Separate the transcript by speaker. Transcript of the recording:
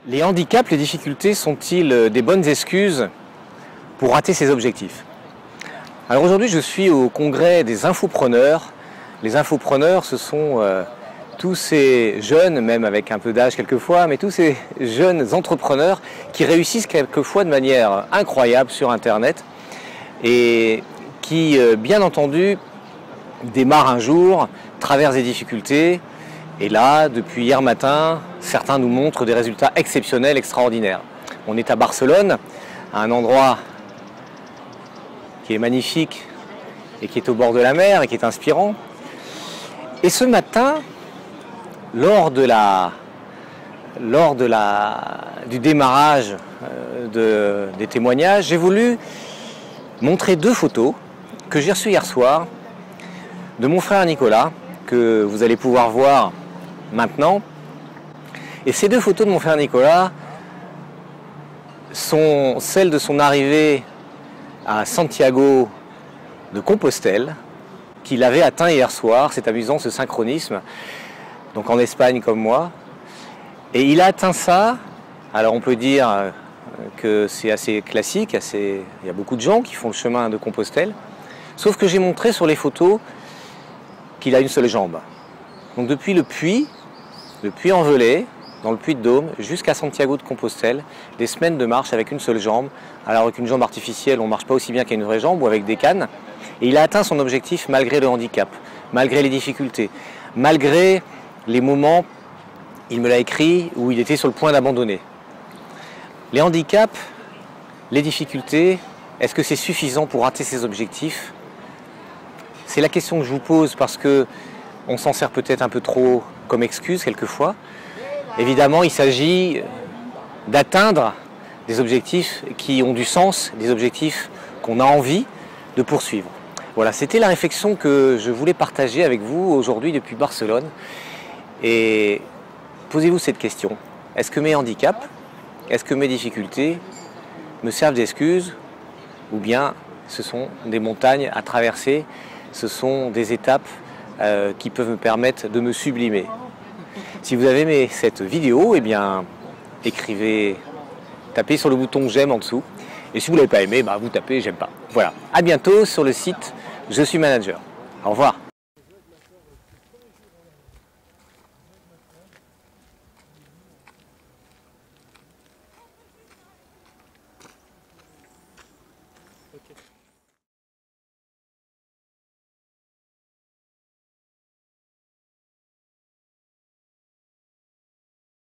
Speaker 1: Les handicaps, les difficultés sont-ils des bonnes excuses pour rater ses objectifs? Alors aujourd'hui, je suis au congrès des infopreneurs. Les infopreneurs, ce sont tous ces jeunes, même avec un peu d'âge quelquefois, mais tous ces jeunes entrepreneurs qui réussissent quelquefois de manière incroyable sur Internet et qui, bien entendu, démarrent un jour, traversent des difficultés. Et là, depuis hier matin, certains nous montrent des résultats exceptionnels, extraordinaires. On est à Barcelone, à un endroit qui est magnifique et qui est au bord de la mer et qui est inspirant. Et ce matin, lors du démarrage des témoignages, j'ai voulu montrer deux photos que j'ai reçues hier soir de mon frère Nicolas, que vous allez pouvoir voir maintenant. Et ces deux photos de mon frère Nicolas sont celles de son arrivée à Santiago de Compostelle, qu'il avait atteint hier soir. C'est amusant ce synchronisme, donc en Espagne comme moi. Et il a atteint ça, alors on peut dire que c'est assez classique, il y a beaucoup de gens qui font le chemin de Compostelle, sauf que j'ai montré sur les photos qu'il a une seule jambe. Donc depuis le puits Envelay, dans le Puy-de-Dôme, jusqu'à Santiago de Compostelle, des semaines de marche avec une seule jambe. Alors avec une jambe artificielle, on ne marche pas aussi bien qu'une vraie jambe ou avec des cannes. Et il a atteint son objectif malgré le handicap, malgré les difficultés, malgré les moments, il me l'a écrit, où il était sur le point d'abandonner. Les handicaps, les difficultés, est-ce que c'est suffisant pour rater ses objectifs? C'est la question que je vous pose parce que on s'en sert peut-être un peu trop comme excuse quelquefois. Évidemment, il s'agit d'atteindre des objectifs qui ont du sens, des objectifs qu'on a envie de poursuivre. Voilà, c'était la réflexion que je voulais partager avec vous aujourd'hui depuis Barcelone. Et posez-vous cette question. Est-ce que mes handicaps, est-ce que mes difficultés me servent d'excuses ou bien ce sont des montagnes à traverser, ce sont des étapes qui peuvent me permettre de me sublimer. Si vous avez aimé cette vidéo, eh bien, tapez sur le bouton j'aime en dessous. Et si vous ne l'avez pas aimé, vous tapez j'aime pas. Voilà. À bientôt sur le site Je suis manager. Au revoir.